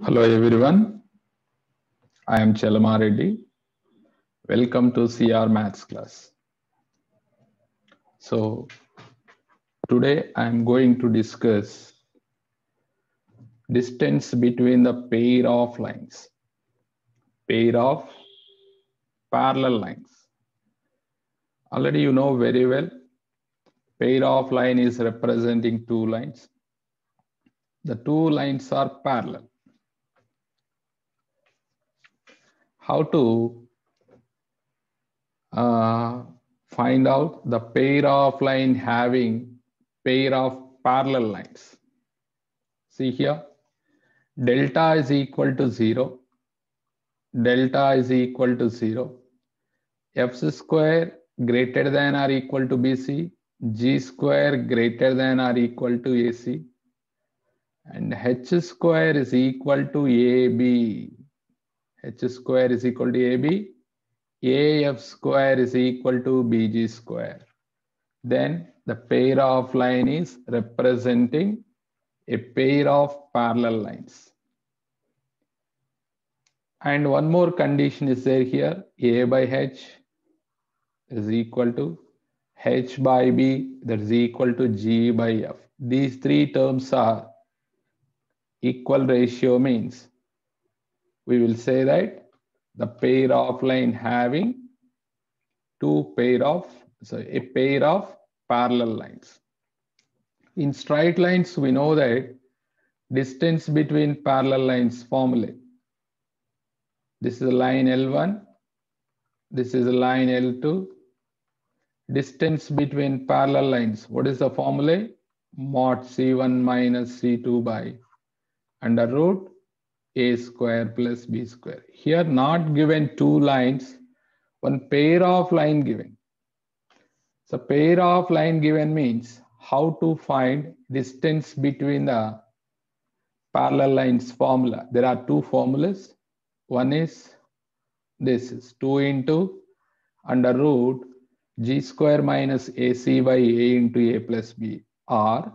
Hello everyone, I am Chelama Reddy. Welcome to CR Maths class. So today I am going to discuss distance between the pair of lines, pair of parallel lines. Already you know very well, pair of line is representing two lines. The two lines are parallel. How to find out the pair of line having pair of parallel lines? See here, delta is equal to 0, delta is equal to 0, f square greater than or equal to bc, g square greater than or equal to ac, and h square is equal to ab. H square is equal to ab, af square is equal to bg square. Then the pair of line is representing a pair of parallel lines. And one more condition is there here, a by h is equal to h by b, that is equal to g by f. These three terms are equal ratio, means we will say that the pair of line having a pair of parallel lines. In straight lines, we know that distance between parallel lines formula. This is line L1, this is line L2. Distance between parallel lines, what is the formula? Mod C1 minus C2 by under root A square plus B square. Here not given two lines, one pair of line given. So pair of line given means how to find distance between the parallel lines formula. There are two formulas. One is this is 2 into under root g square minus ac by a into a plus b, or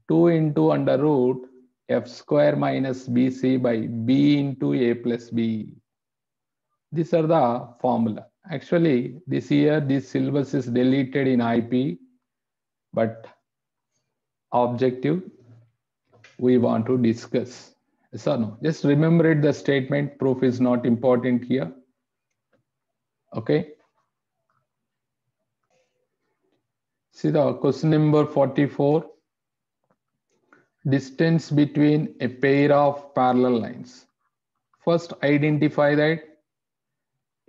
2 into under root f square minus bc by b into a plus b. These are the formula. Actually, this year this syllabus is deleted in IP, but objective we want to discuss. Yes or no? Just remember it, the statement, proof is not important here. Okay. See the question number 44. Distance between a pair of parallel lines. First, identify that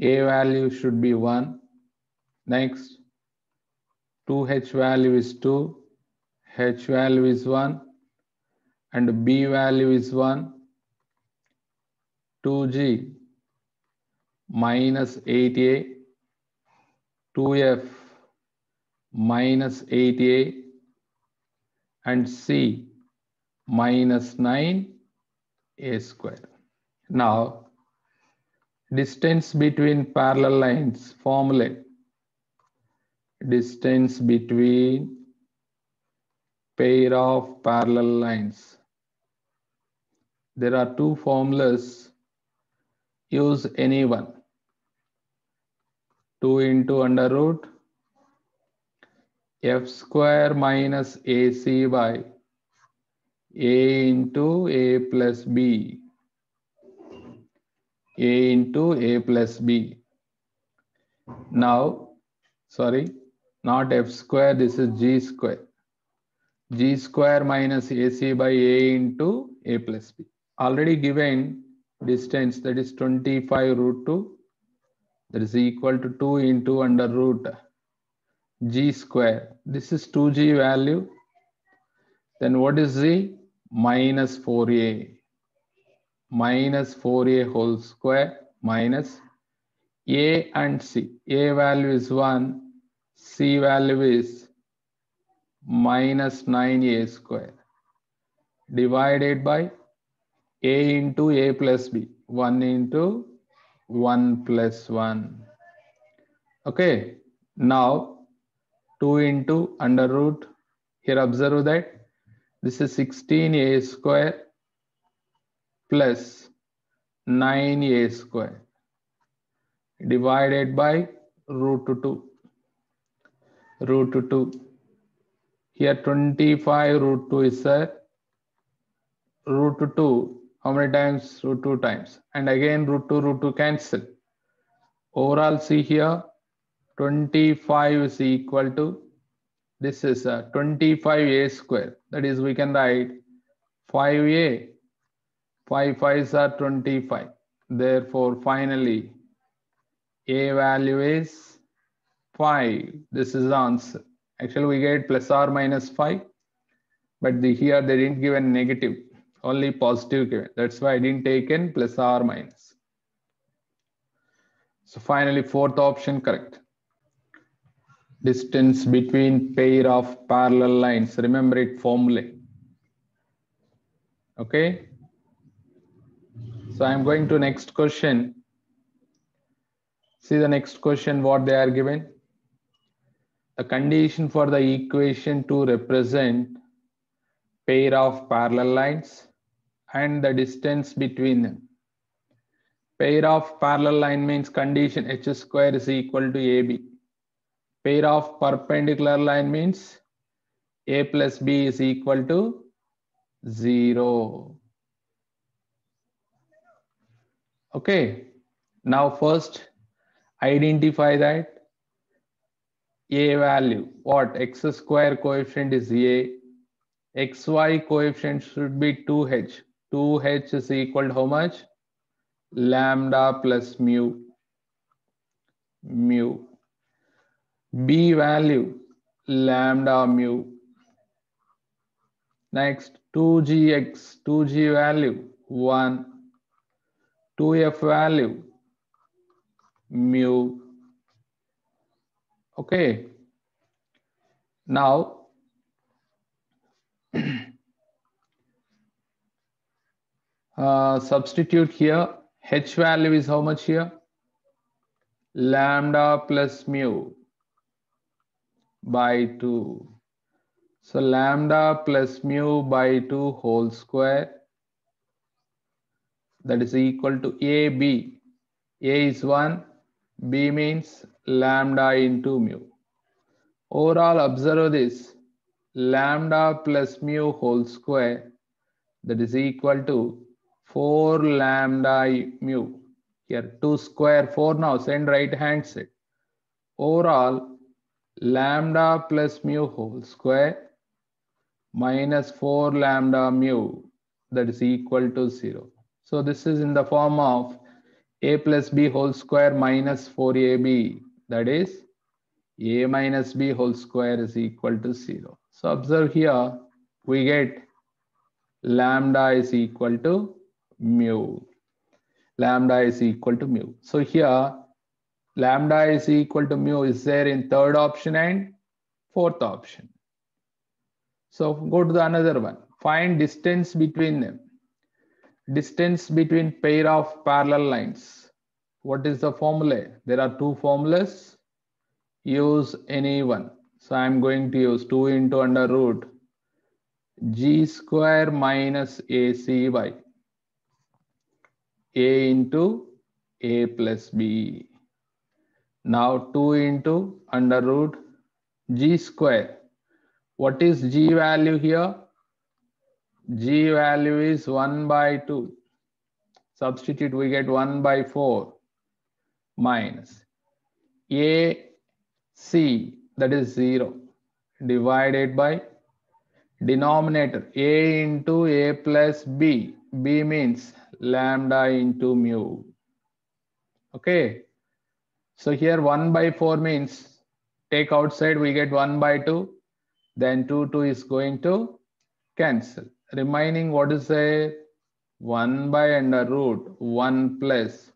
a value should be 1. Next, 2h value is 2, h value is 1, and b value is 1. 2g minus 8a, 2f minus 8a, and c minus 9a square. Now, distance between parallel lines formula. Distance between pair of parallel lines. There are two formulas. Use any one. 2 into under root f square minus ac by a into a plus b, a into a plus b. Now, sorry, not f square, this is g square. G square minus ac by a into a plus b. Already given distance, that is 25 root 2, that is equal to 2 into under root g square. This is 2g value. Then what is z? Minus 4a. Minus 4a whole square minus a and c. A value is 1, c value is minus 9a square divided by a into a plus b. 1 into 1 plus 1. Okay. Now 2 into under root. Here observe that this is 16a square plus 9a square divided by root 2. Root 2. Here 25 root 2 is root 2. How many times? Root 2 times. And again root 2 cancel. Overall, see here 25 is equal to, this is 25a square. That is, we can write 5a. 5 5s are 25. Therefore, finally, a value is 5. This is the answer. Actually, we get plus or minus 5. But here they didn't give a negative, only positive given. That's why I didn't take in plus or minus. So finally, fourth option correct. Distance between pair of parallel lines. Remember it formulae. Okay. So I'm going to next question. See the next question, what they are given. The condition for the equation to represent pair of parallel lines and the distance between them. Pair of parallel line means condition h square is equal to ab. Pair of perpendicular line means a plus b is equal to 0. Okay. Now first identify that a value. What? X square coefficient is a. XY coefficient should be 2h. 2h is equal to how much? Lambda plus mu. B value, lambda mu. Next, 2gx, 2g value, 1. 2f value, mu. Okay. Now, substitute here. H value is how much here? Lambda plus mu by 2. So lambda plus mu by 2 whole square, that is equal to AB. A is 1, B means lambda into mu. Overall, observe this, lambda plus mu whole square, that is equal to 4 lambda mu. Here 2 square 4 now, send right hand side. Overall, lambda plus mu whole square minus 4 lambda mu, that is equal to 0. So this is in the form of a plus b whole square minus 4ab, that is a minus b whole square is equal to 0. So observe here, we get lambda is equal to mu. Lambda is equal to mu. So here lambda is equal to mu is there in third option and fourth option. So go to the another one. Find distance between them. Distance between pair of parallel lines. What is the formula? There are two formulas. Use any one. So I'm going to use 2 into under root g square minus acy, a into a plus b. Now 2 into under root g square. What is g value here? G value is 1 by 2. Substitute, we get 1 by 4 minus a c, that is 0, divided by denominator a into a plus b. B means lambda into mu. Okay. So here 1 by 4 means take outside, we get 1 by 2. Then 2 is going to cancel. Remaining what is a 1 by under root 1 plus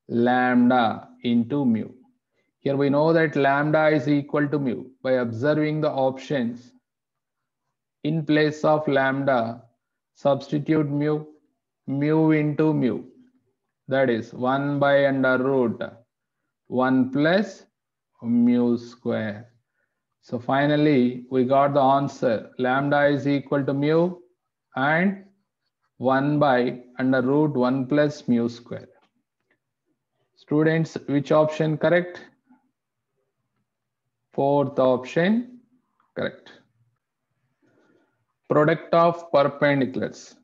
lambda into mu. Here we know that lambda is equal to mu. By observing the options, in place of lambda, substitute mu into mu. That is 1 by under root 1 plus mu square. So finally, we got the answer. Lambda is equal to mu and 1 by under root 1 plus mu square. Students, which option correct? Fourth option correct. Product of perpendiculars.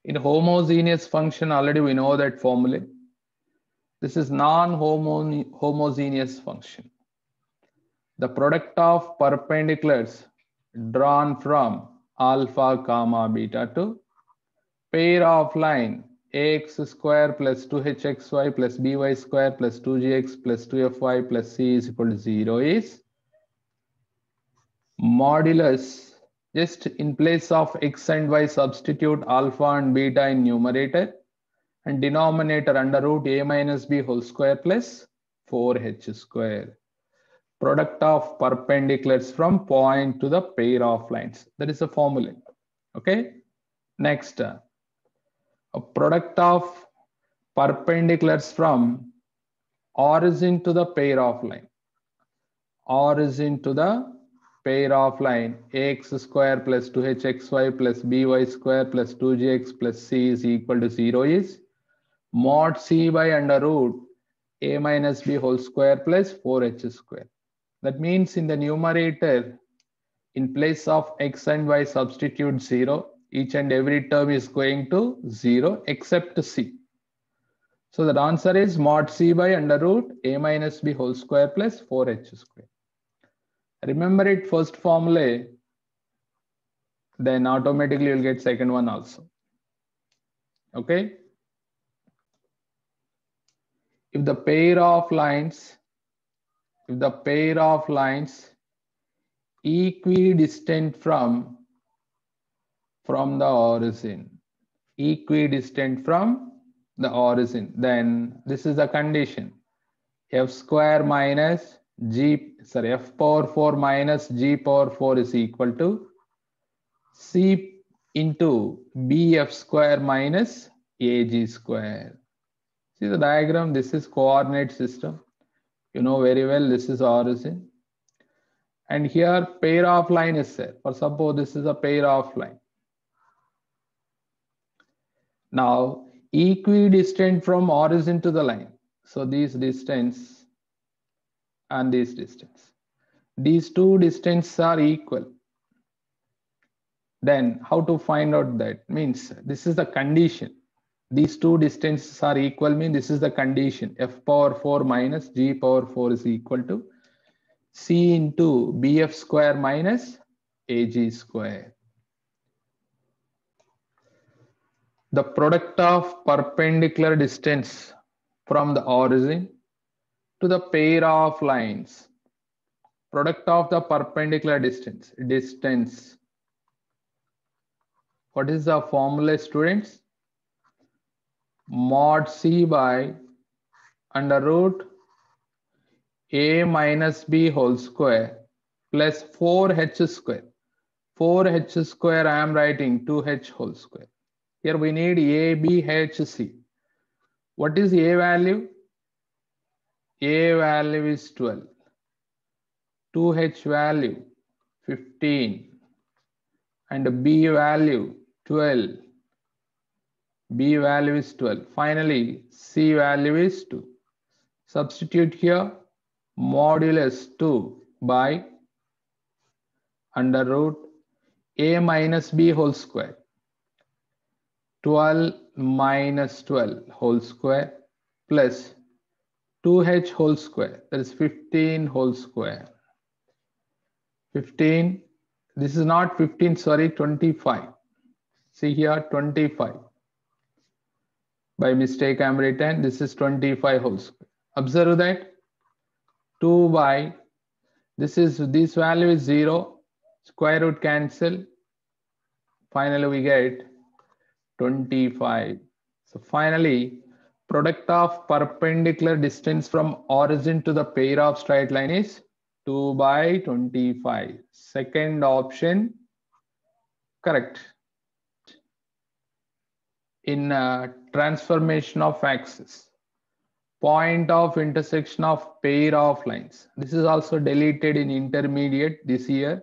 In homogeneous function, already we know that formula. This is non-homogeneous function. The product of perpendiculars drawn from alpha comma beta to pair of line ax square plus 2hxy plus by square plus 2gx plus 2fy plus c is equal to 0 is modulus. Just in place of x and y, substitute alpha and beta in numerator and denominator under root a minus b whole square plus 4h square. Product of perpendiculars from point to the pair of lines. That is the formula. Okay. Next, a product of perpendiculars from origin to the pair of line. Origin to the pair of line ax square plus 2hxy plus by square plus 2gx plus c is equal to 0 is mod c by under root a minus b whole square plus 4h square. That means in the numerator, in place of x and y, substitute 0. Each and every term is going to 0 except c. So the answer is mod c by under root a minus b whole square plus 4h square. Remember it first formula, then automatically you'll get second one also. Okay. If the pair of lines equidistant from the origin, then this is the condition. F power 4 minus g power 4 is equal to c into bf square minus ag square. See the diagram, this is coordinate system. You know very well this is origin. And here pair of line is there. For suppose this is a pair of line. Now equidistant from origin to the line. So this distance and this distance. These two distances are equal. Then how to find out that? Means this is the condition. These two distances are equal means this is the condition. F power 4 minus g power 4 is equal to c into bf square minus ag square. The product of perpendicular distance from the origin to the pair of lines. Product of the perpendicular distance. What is the formula, students? Mod c by under root a minus b whole square plus 4h square. 4h square I am writing 2h whole square. Here we need a, b, h, c. What is a value? A value is 12. 2h value 15 and b value 12. B value is 12. Finally, C value is 2. Substitute here modulus 2 by under root A minus B whole square. 12 minus 12 whole square plus 2h whole square. That is 15 whole square. 15. This is not 15, sorry, 25. See here, 25. By mistake I am written, this is 25 whole square. Observe that 2 by, this value is 0, square root cancel. Finally we get 25. So finally, product of perpendicular distance from origin to the pair of straight line is 2 by 25. Second option correct. In transformation of axis, point of intersection of pair of lines. This is also deleted in intermediate this year.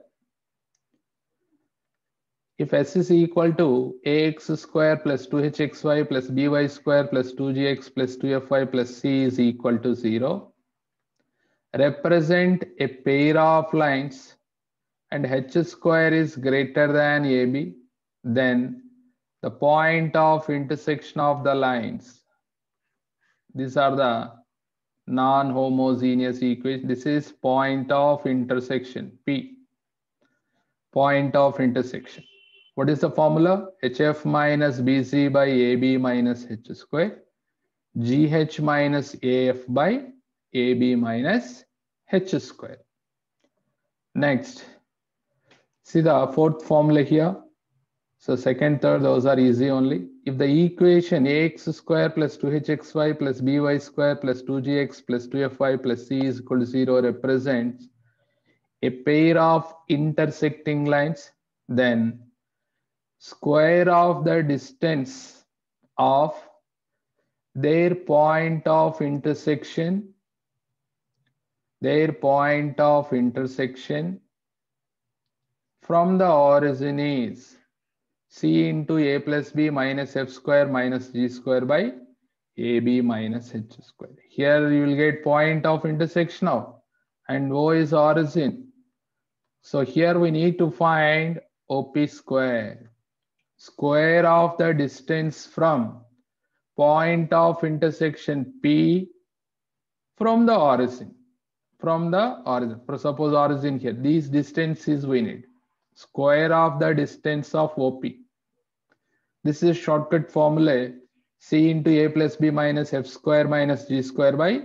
If S is equal to ax square plus 2hxy plus by square plus 2gx plus 2fy plus c is equal to 0, represent a pair of lines and h square is greater than ab, then the point of intersection of the lines. These are the non-homogeneous equation. This is point of intersection, P. Point of intersection. What is the formula? HF minus BC by AB minus H square. GH minus AF by AB minus H square. Next, see the fourth formula here. So second, third, those are easy only. If the equation ax square plus 2hxy plus by square plus 2gx plus 2fy plus c is equal to 0 represents a pair of intersecting lines, then square of the distance of their point of intersection, from the origin is c into a plus b minus f square minus g square by ab minus h square. Here you will get point of intersection of, and O is origin. So here we need to find OP square. Square of the distance from point of intersection P from the origin. Suppose origin here. These distances we need. Square of the distance of OP. This is shortcut formula. C into a plus b minus f square minus g square by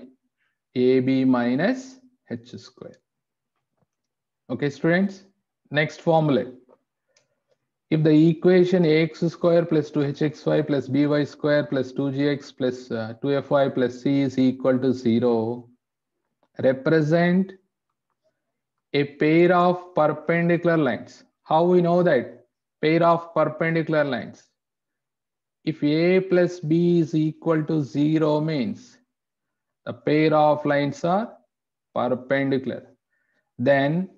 ab minus h square. Okay, students. Next formula. If the equation ax square plus 2hxy plus by square plus 2gx plus 2fy plus c is equal to 0, represent a pair of perpendicular lines. How we know that? Pair of perpendicular lines. If a plus b is equal to 0 means the pair of lines are perpendicular. Then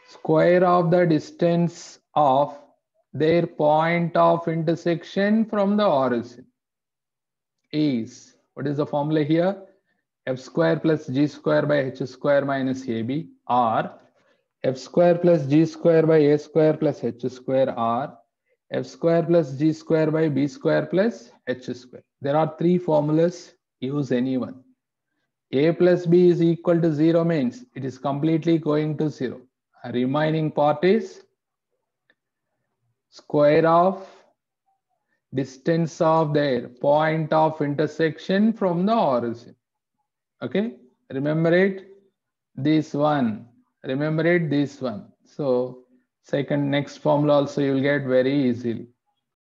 square of the distance of their point of intersection from the origin is, what is the formula here? F square plus g square by h square minus ab, or f square plus g square by a square plus h square, or f square plus g square by b square plus h square. There are three formulas. Use any one. A plus b is equal to 0 means it is completely going to 0. A remaining part is square of distance of their point of intersection from the origin. Okay, remember it, this one, remember it, this one. So second, next formula also you will get very easily.